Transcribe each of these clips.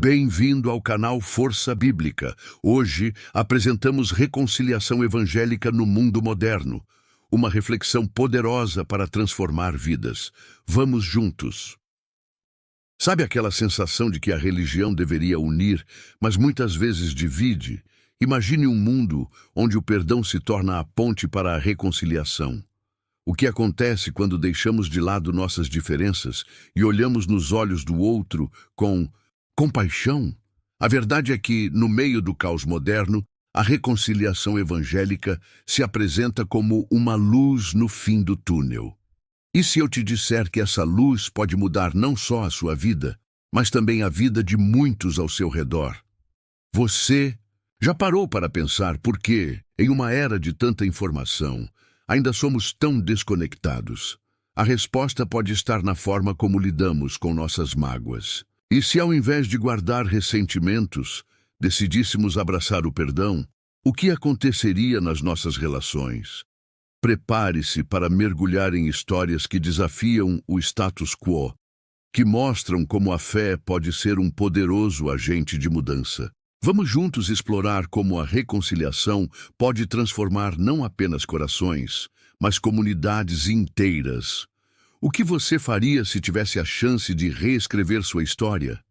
Bem-vindo ao canal Força Bíblica. Hoje apresentamos reconciliação evangélica no mundo moderno, uma reflexão poderosa para transformar vidas. Vamos juntos. Sabe aquela sensação de que a religião deveria unir, mas muitas vezes divide? Imagine um mundo onde o perdão se torna a ponte para a reconciliação. O que acontece quando deixamos de lado nossas diferenças e olhamos nos olhos do outro com compaixão? A verdade é que, no meio do caos moderno, a reconciliação evangélica se apresenta como uma luz no fim do túnel. E se eu te disser que essa luz pode mudar não só a sua vida, mas também a vida de muitos ao seu redor? Você já parou para pensar por que, em uma era de tanta informação, ainda somos tão desconectados? A resposta pode estar na forma como lidamos com nossas mágoas. E se, ao invés de guardar ressentimentos, decidíssemos abraçar o perdão, o que aconteceria nas nossas relações? Prepare-se para mergulhar em histórias que desafiam o status quo, que mostram como a fé pode ser um poderoso agente de mudança. Vamos juntos explorar como a reconciliação pode transformar não apenas corações, mas comunidades inteiras. O que você faria se tivesse a chance de reescrever sua história?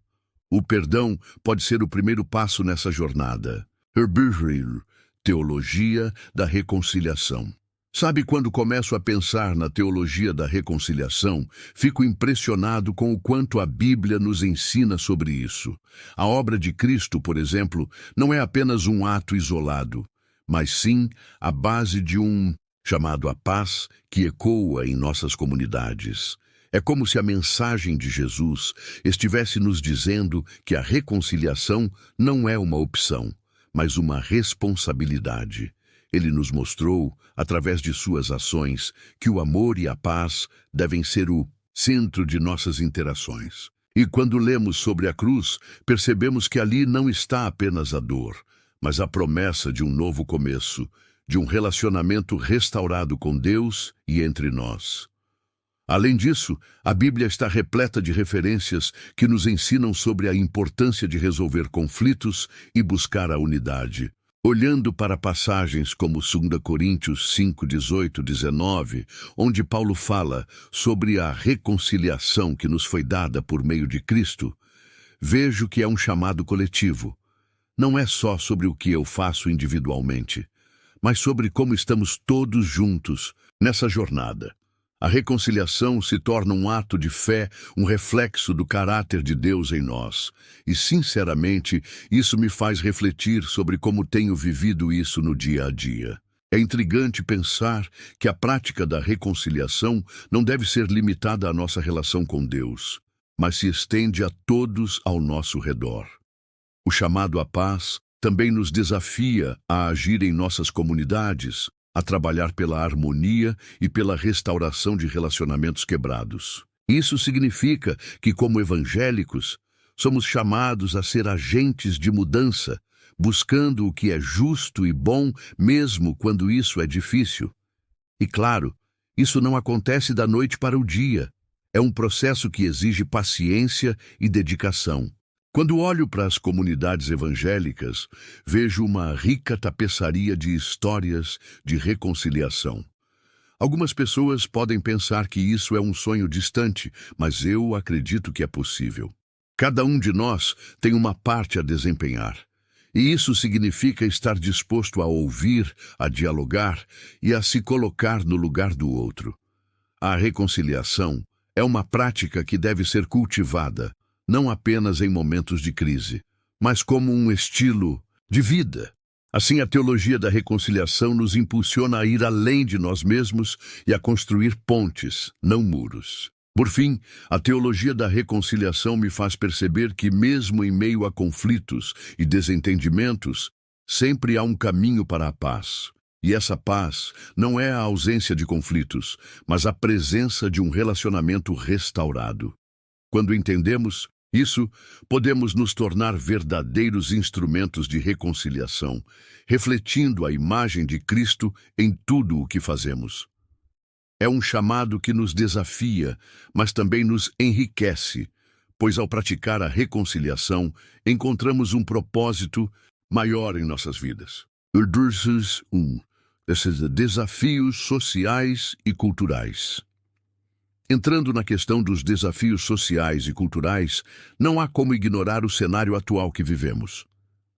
O perdão pode ser o primeiro passo nessa jornada. Herbert, Teologia da Reconciliação. Sabe, quando começo a pensar na teologia da reconciliação, fico impressionado com o quanto a Bíblia nos ensina sobre isso. A obra de Cristo, por exemplo, não é apenas um ato isolado, mas sim a base de chamado a paz, que ecoa em nossas comunidades. É como se a mensagem de Jesus estivesse nos dizendo que a reconciliação não é uma opção, mas uma responsabilidade. Ele nos mostrou, através de suas ações, que o amor e a paz devem ser o centro de nossas interações. E quando lemos sobre a cruz, percebemos que ali não está apenas a dor, mas a promessa de um novo começo, de um relacionamento restaurado com Deus e entre nós. Além disso, a Bíblia está repleta de referências que nos ensinam sobre a importância de resolver conflitos e buscar a unidade. Olhando para passagens como 2 Coríntios 5, 18, 19, onde Paulo fala sobre a reconciliação que nos foi dada por meio de Cristo, vejo que é um chamado coletivo. Não é só sobre o que eu faço individualmente, mas sobre como estamos todos juntos nessa jornada. A reconciliação se torna um ato de fé, um reflexo do caráter de Deus em nós. E, sinceramente, isso me faz refletir sobre como tenho vivido isso no dia a dia. É intrigante pensar que a prática da reconciliação não deve ser limitada à nossa relação com Deus, mas se estende a todos ao nosso redor. O chamado à paz também nos desafia a agir em nossas comunidades, a trabalhar pela harmonia e pela restauração de relacionamentos quebrados. Isso significa que, como evangélicos, somos chamados a ser agentes de mudança, buscando o que é justo e bom, mesmo quando isso é difícil. E claro, isso não acontece da noite para o dia. É um processo que exige paciência e dedicação. Quando olho para as comunidades evangélicas, vejo uma rica tapeçaria de histórias de reconciliação. Algumas pessoas podem pensar que isso é um sonho distante, mas eu acredito que é possível. Cada um de nós tem uma parte a desempenhar. E isso significa estar disposto a ouvir, a dialogar e a se colocar no lugar do outro. A reconciliação é uma prática que deve ser cultivada, não apenas em momentos de crise, mas como um estilo de vida. Assim, a teologia da reconciliação nos impulsiona a ir além de nós mesmos e a construir pontes, não muros. Por fim, a teologia da reconciliação me faz perceber que, mesmo em meio a conflitos e desentendimentos, sempre há um caminho para a paz. E essa paz não é a ausência de conflitos, mas a presença de um relacionamento restaurado. Quando entendemos isso, podemos nos tornar verdadeiros instrumentos de reconciliação, refletindo a imagem de Cristo em tudo o que fazemos. É um chamado que nos desafia, mas também nos enriquece, pois ao praticar a reconciliação, encontramos um propósito maior em nossas vidas. Exercício 1. Esses desafios sociais e culturais. Entrando na questão dos desafios sociais e culturais, não há como ignorar o cenário atual que vivemos.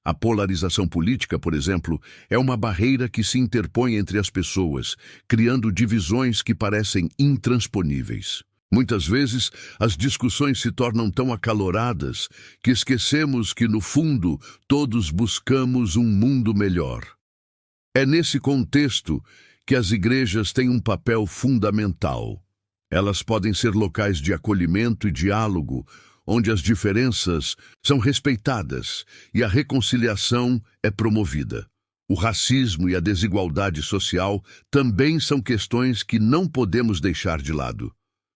A polarização política, por exemplo, é uma barreira que se interpõe entre as pessoas, criando divisões que parecem intransponíveis. Muitas vezes, as discussões se tornam tão acaloradas que esquecemos que, no fundo, todos buscamos um mundo melhor. É nesse contexto que as igrejas têm um papel fundamental. Elas podem ser locais de acolhimento e diálogo, onde as diferenças são respeitadas e a reconciliação é promovida. O racismo e a desigualdade social também são questões que não podemos deixar de lado.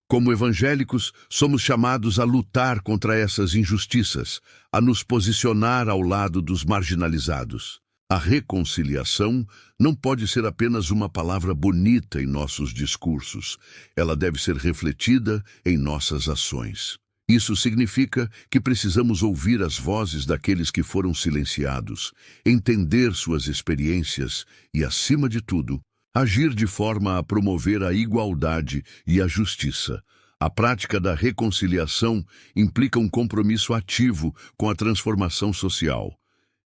Como evangélicos, somos chamados a lutar contra essas injustiças, a nos posicionar ao lado dos marginalizados. A reconciliação não pode ser apenas uma palavra bonita em nossos discursos. Ela deve ser refletida em nossas ações. Isso significa que precisamos ouvir as vozes daqueles que foram silenciados, entender suas experiências e, acima de tudo, agir de forma a promover a igualdade e a justiça. A prática da reconciliação implica um compromisso ativo com a transformação social.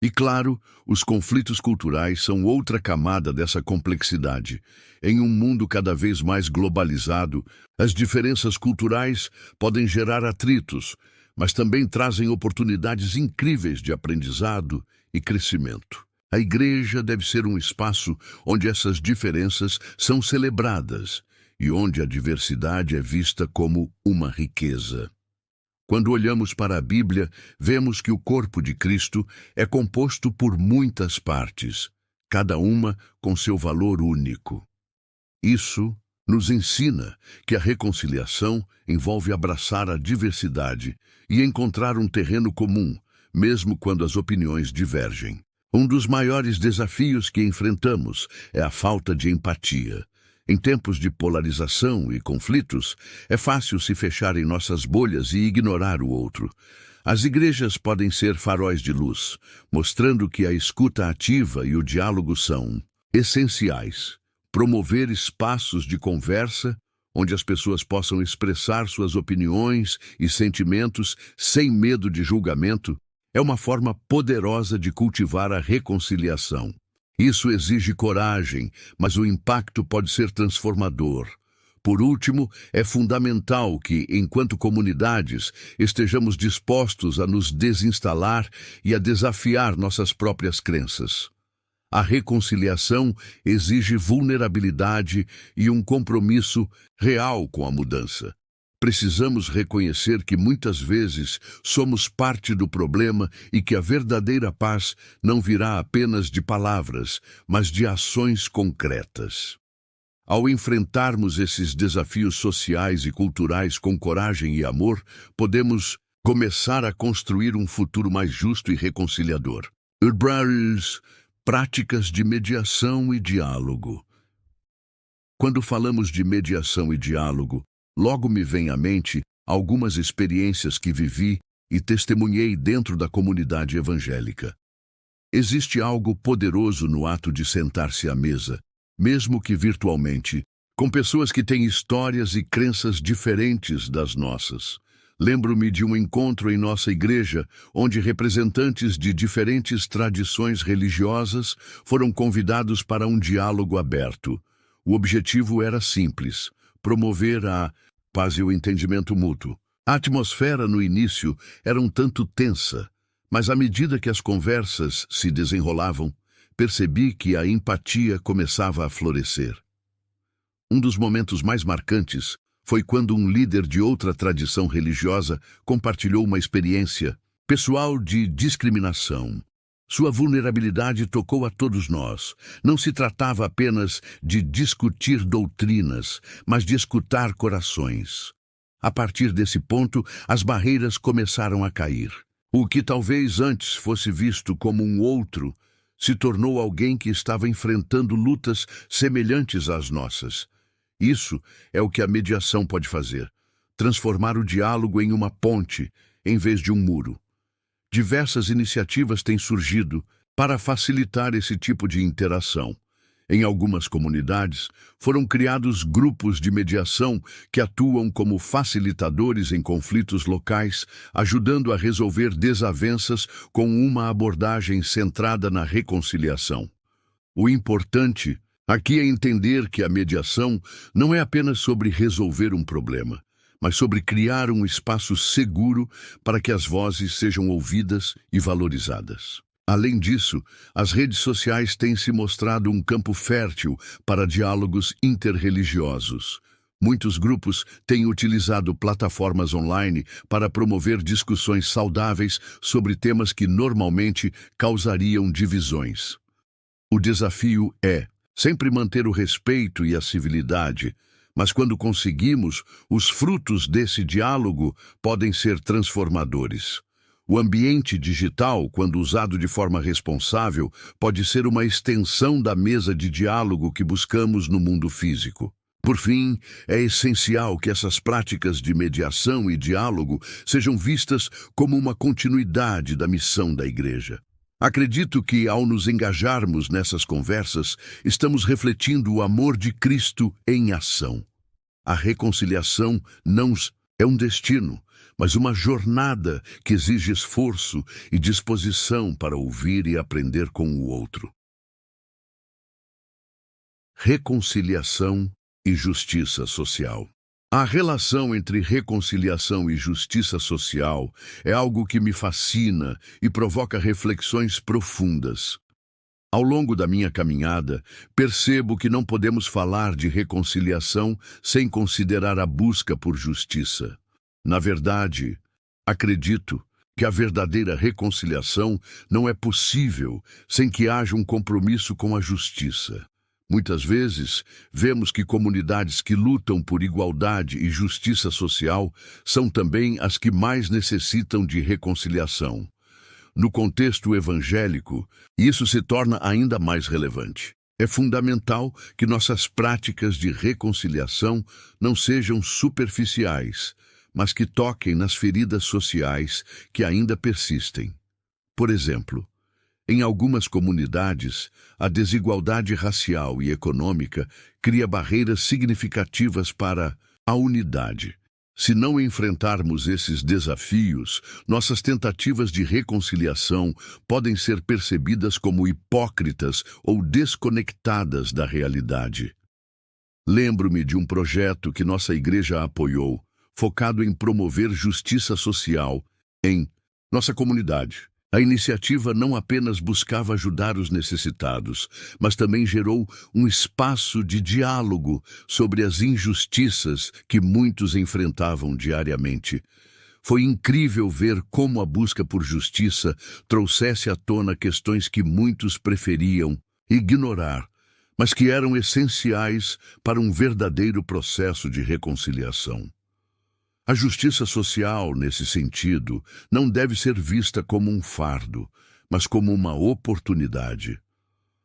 E, claro, os conflitos culturais são outra camada dessa complexidade. Em um mundo cada vez mais globalizado, as diferenças culturais podem gerar atritos, mas também trazem oportunidades incríveis de aprendizado e crescimento. A igreja deve ser um espaço onde essas diferenças são celebradas e onde a diversidade é vista como uma riqueza. Quando olhamos para a Bíblia, vemos que o corpo de Cristo é composto por muitas partes, cada uma com seu valor único. Isso nos ensina que a reconciliação envolve abraçar a diversidade e encontrar um terreno comum, mesmo quando as opiniões divergem. Um dos maiores desafios que enfrentamos é a falta de empatia. Em tempos de polarização e conflitos, é fácil se fechar em nossas bolhas e ignorar o outro. As igrejas podem ser faróis de luz, mostrando que a escuta ativa e o diálogo são essenciais. Promover espaços de conversa, onde as pessoas possam expressar suas opiniões e sentimentos sem medo de julgamento, é uma forma poderosa de cultivar a reconciliação. Isso exige coragem, mas o impacto pode ser transformador. Por último, é fundamental que, enquanto comunidades, estejamos dispostos a nos desinstalar e a desafiar nossas próprias crenças. A reconciliação exige vulnerabilidade e um compromisso real com a mudança. Precisamos reconhecer que muitas vezes somos parte do problema e que a verdadeira paz não virá apenas de palavras, mas de ações concretas. Ao enfrentarmos esses desafios sociais e culturais com coragem e amor, podemos começar a construir um futuro mais justo e reconciliador. Práticas de mediação e diálogo. Quando falamos de mediação e diálogo, logo me vem à mente algumas experiências que vivi e testemunhei dentro da comunidade evangélica. Existe algo poderoso no ato de sentar-se à mesa, mesmo que virtualmente, com pessoas que têm histórias e crenças diferentes das nossas. Lembro-me de um encontro em nossa igreja, onde representantes de diferentes tradições religiosas foram convidados para um diálogo aberto. O objetivo era simples: promover a paz e o entendimento mútuo. A atmosfera no início era um tanto tensa, mas à medida que as conversas se desenrolavam, percebi que a empatia começava a florescer. Um dos momentos mais marcantes foi quando um líder de outra tradição religiosa compartilhou uma experiência pessoal de discriminação. Sua vulnerabilidade tocou a todos nós. Não se tratava apenas de discutir doutrinas, mas de escutar corações. A partir desse ponto, as barreiras começaram a cair. O que talvez antes fosse visto como um outro, se tornou alguém que estava enfrentando lutas semelhantes às nossas. Isso é o que a mediação pode fazer: transformar o diálogo em uma ponte em vez de um muro. Diversas iniciativas têm surgido para facilitar esse tipo de interação. Em algumas comunidades, foram criados grupos de mediação que atuam como facilitadores em conflitos locais, ajudando a resolver desavenças com uma abordagem centrada na reconciliação. O importante aqui é entender que a mediação não é apenas sobre resolver um problema, mas sobre criar um espaço seguro para que as vozes sejam ouvidas e valorizadas. Além disso, as redes sociais têm se mostrado um campo fértil para diálogos interreligiosos. Muitos grupos têm utilizado plataformas online para promover discussões saudáveis sobre temas que normalmente causariam divisões. O desafio é sempre manter o respeito e a civilidade, mas quando conseguimos, os frutos desse diálogo podem ser transformadores. O ambiente digital, quando usado de forma responsável, pode ser uma extensão da mesa de diálogo que buscamos no mundo físico. Por fim, é essencial que essas práticas de mediação e diálogo sejam vistas como uma continuidade da missão da Igreja. Acredito que, ao nos engajarmos nessas conversas, estamos refletindo o amor de Cristo em ação. A reconciliação não é um destino, mas uma jornada que exige esforço e disposição para ouvir e aprender com o outro. Reconciliação e justiça social. A relação entre reconciliação e justiça social é algo que me fascina e provoca reflexões profundas. Ao longo da minha caminhada, percebo que não podemos falar de reconciliação sem considerar a busca por justiça. Na verdade, acredito que a verdadeira reconciliação não é possível sem que haja um compromisso com a justiça. Muitas vezes, vemos que comunidades que lutam por igualdade e justiça social são também as que mais necessitam de reconciliação. No contexto evangélico, isso se torna ainda mais relevante. É fundamental que nossas práticas de reconciliação não sejam superficiais, mas que toquem nas feridas sociais que ainda persistem. Por exemplo, em algumas comunidades, a desigualdade racial e econômica cria barreiras significativas para a unidade. Se não enfrentarmos esses desafios, nossas tentativas de reconciliação podem ser percebidas como hipócritas ou desconectadas da realidade. Lembro-me de um projeto que nossa igreja apoiou, focado em promover justiça social em nossa comunidade. A iniciativa não apenas buscava ajudar os necessitados, mas também gerou um espaço de diálogo sobre as injustiças que muitos enfrentavam diariamente. Foi incrível ver como a busca por justiça trouxesse à tona questões que muitos preferiam ignorar, mas que eram essenciais para um verdadeiro processo de reconciliação. A justiça social, nesse sentido, não deve ser vista como um fardo, mas como uma oportunidade.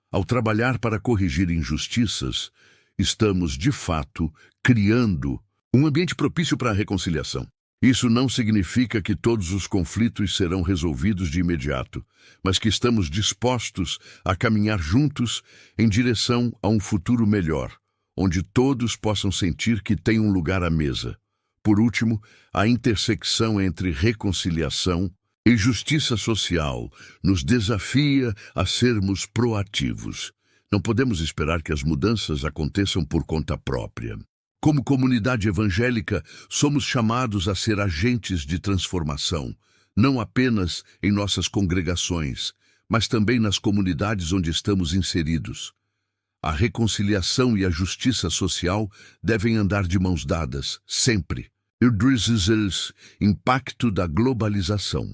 Ao trabalhar para corrigir injustiças, estamos, de fato, criando um ambiente propício para a reconciliação. Isso não significa que todos os conflitos serão resolvidos de imediato, mas que estamos dispostos a caminhar juntos em direção a um futuro melhor, onde todos possam sentir que têm um lugar à mesa. Por último, a intersecção entre reconciliação e justiça social nos desafia a sermos proativos. Não podemos esperar que as mudanças aconteçam por conta própria. Como comunidade evangélica, somos chamados a ser agentes de transformação, não apenas em nossas congregações, mas também nas comunidades onde estamos inseridos. A reconciliação e a justiça social devem andar de mãos dadas, sempre. Impacto da globalização.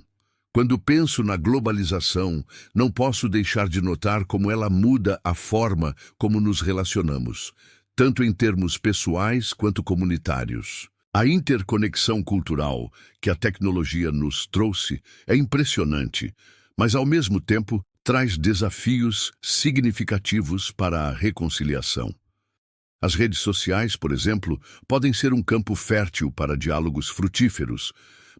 Quando penso na globalização, não posso deixar de notar como ela muda a forma como nos relacionamos, tanto em termos pessoais quanto comunitários. A interconexão cultural que a tecnologia nos trouxe é impressionante, mas ao mesmo tempo traz desafios significativos para a reconciliação. As redes sociais, por exemplo, podem ser um campo fértil para diálogos frutíferos,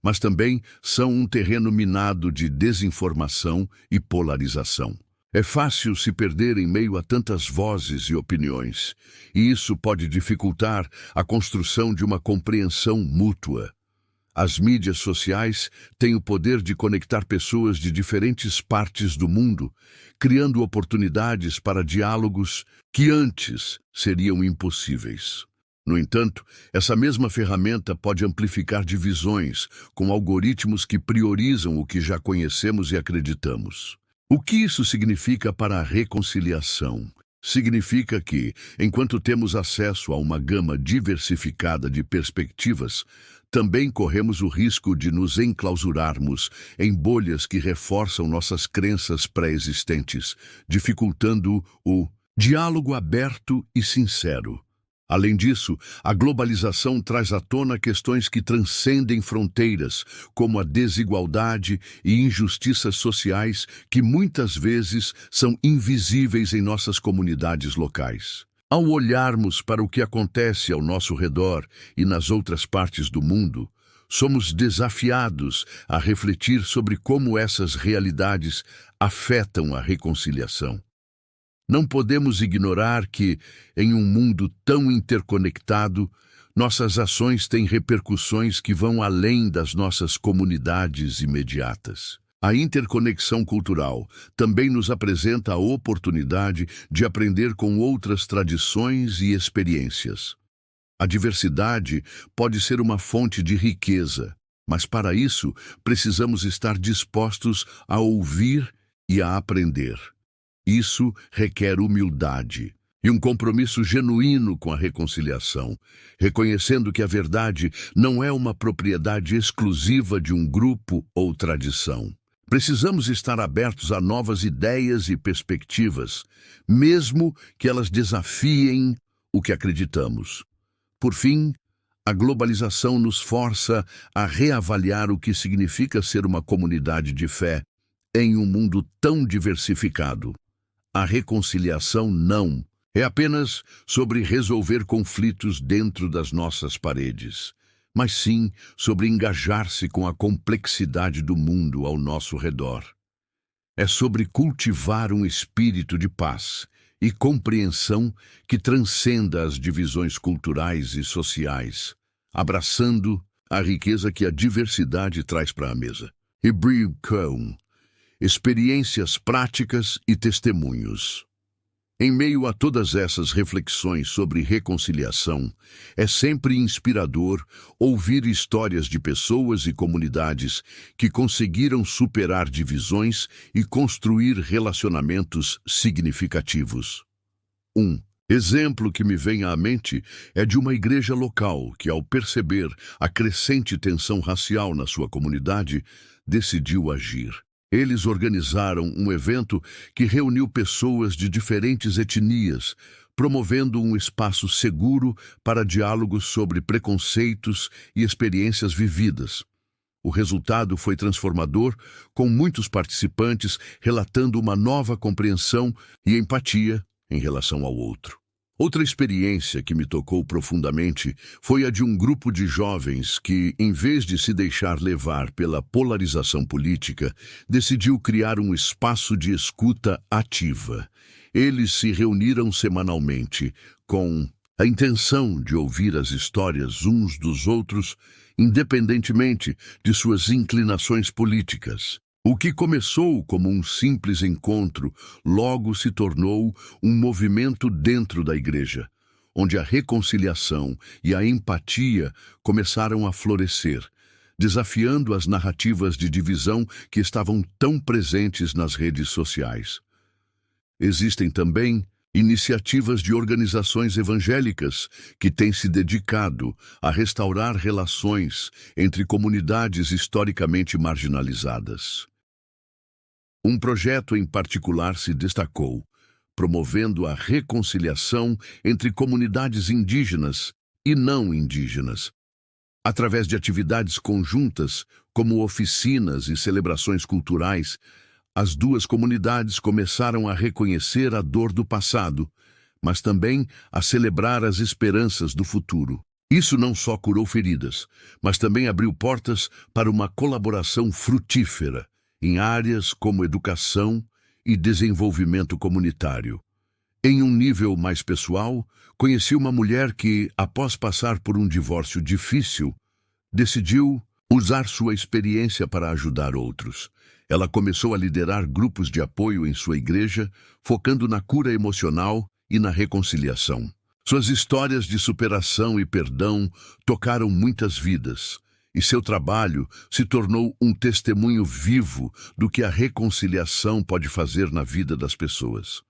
mas também são um terreno minado de desinformação e polarização. É fácil se perder em meio a tantas vozes e opiniões, e isso pode dificultar a construção de uma compreensão mútua. As mídias sociais têm o poder de conectar pessoas de diferentes partes do mundo, criando oportunidades para diálogos que antes seriam impossíveis. No entanto, essa mesma ferramenta pode amplificar divisões, com algoritmos que priorizam o que já conhecemos e acreditamos. O que isso significa para a reconciliação? Significa que, enquanto temos acesso a uma gama diversificada de perspectivas, também corremos o risco de nos enclausurarmos em bolhas que reforçam nossas crenças pré-existentes, dificultando o diálogo aberto e sincero. Além disso, a globalização traz à tona questões que transcendem fronteiras, como a desigualdade e injustiças sociais que muitas vezes são invisíveis em nossas comunidades locais. Ao olharmos para o que acontece ao nosso redor e nas outras partes do mundo, somos desafiados a refletir sobre como essas realidades afetam a reconciliação. Não podemos ignorar que, em um mundo tão interconectado, nossas ações têm repercussões que vão além das nossas comunidades imediatas. A interconexão cultural também nos apresenta a oportunidade de aprender com outras tradições e experiências. A diversidade pode ser uma fonte de riqueza, mas para isso precisamos estar dispostos a ouvir e a aprender. Isso requer humildade e um compromisso genuíno com a reconciliação, reconhecendo que a verdade não é uma propriedade exclusiva de um grupo ou tradição. Precisamos estar abertos a novas ideias e perspectivas, mesmo que elas desafiem o que acreditamos. Por fim, a globalização nos força a reavaliar o que significa ser uma comunidade de fé em um mundo tão diversificado. A reconciliação não é apenas sobre resolver conflitos dentro das nossas paredes, mas sim sobre engajar-se com a complexidade do mundo ao nosso redor. É sobre cultivar um espírito de paz e compreensão que transcenda as divisões culturais e sociais, abraçando a riqueza que a diversidade traz para a mesa. Hebrew Cão. Experiências práticas e testemunhos. Em meio a todas essas reflexões sobre reconciliação, é sempre inspirador ouvir histórias de pessoas e comunidades que conseguiram superar divisões e construir relacionamentos significativos. Um exemplo que me vem à mente é de uma igreja local que, ao perceber a crescente tensão racial na sua comunidade, decidiu agir. Eles organizaram um evento que reuniu pessoas de diferentes etnias, promovendo um espaço seguro para diálogos sobre preconceitos e experiências vividas. O resultado foi transformador, com muitos participantes relatando uma nova compreensão e empatia em relação ao outro. Outra experiência que me tocou profundamente foi a de um grupo de jovens que, em vez de se deixar levar pela polarização política, decidiu criar um espaço de escuta ativa. Eles se reuniram semanalmente com a intenção de ouvir as histórias uns dos outros, independentemente de suas inclinações políticas. O que começou como um simples encontro, logo se tornou um movimento dentro da igreja, onde a reconciliação e a empatia começaram a florescer, desafiando as narrativas de divisão que estavam tão presentes nas redes sociais. Existem também iniciativas de organizações evangélicas que têm se dedicado a restaurar relações entre comunidades historicamente marginalizadas. Um projeto em particular se destacou, promovendo a reconciliação entre comunidades indígenas e não indígenas, através de atividades conjuntas, como oficinas e celebrações culturais. As duas comunidades começaram a reconhecer a dor do passado, mas também a celebrar as esperanças do futuro. Isso não só curou feridas, mas também abriu portas para uma colaboração frutífera em áreas como educação e desenvolvimento comunitário. Em um nível mais pessoal, conheci uma mulher que, após passar por um divórcio difícil, decidiu usar sua experiência para ajudar outros. Ela começou a liderar grupos de apoio em sua igreja, focando na cura emocional e na reconciliação. Suas histórias de superação e perdão tocaram muitas vidas, e seu trabalho se tornou um testemunho vivo do que a reconciliação pode fazer na vida das pessoas.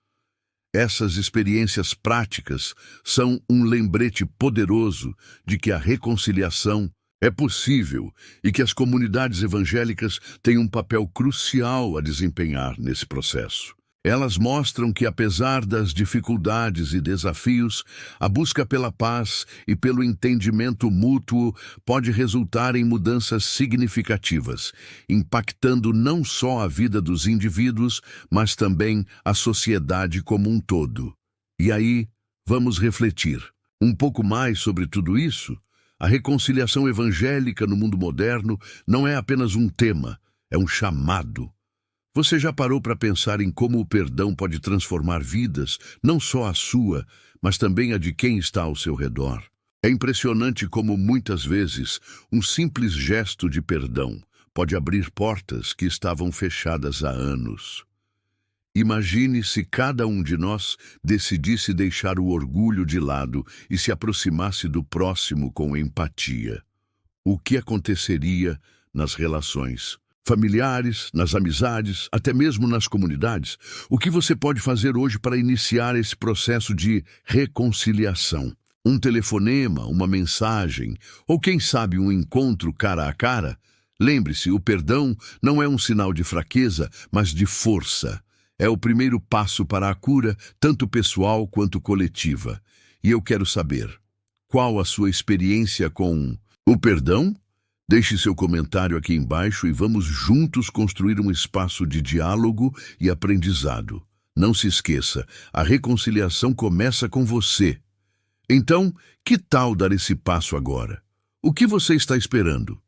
Essas experiências práticas são um lembrete poderoso de que a reconciliação é possível e que as comunidades evangélicas têm um papel crucial a desempenhar nesse processo. Elas mostram que, apesar das dificuldades e desafios, a busca pela paz e pelo entendimento mútuo pode resultar em mudanças significativas, impactando não só a vida dos indivíduos, mas também a sociedade como um todo. E aí, vamos refletir um pouco mais sobre tudo isso? A reconciliação evangélica no mundo moderno não é apenas um tema, é um chamado. Você já parou para pensar em como o perdão pode transformar vidas, não só a sua, mas também a de quem está ao seu redor? É impressionante como muitas vezes um simples gesto de perdão pode abrir portas que estavam fechadas há anos. Imagine se cada um de nós decidisse deixar o orgulho de lado e se aproximasse do próximo com empatia. O que aconteceria nas relações familiares, nas amizades, até mesmo nas comunidades? O que você pode fazer hoje para iniciar esse processo de reconciliação? Um telefonema, uma mensagem, ou quem sabe um encontro cara a cara? Lembre-se, o perdão não é um sinal de fraqueza, mas de força. É o primeiro passo para a cura, tanto pessoal quanto coletiva. E eu quero saber, qual a sua experiência com o perdão? Deixe seu comentário aqui embaixo e vamos juntos construir um espaço de diálogo e aprendizado. Não se esqueça, a reconciliação começa com você. Então, que tal dar esse passo agora? O que você está esperando?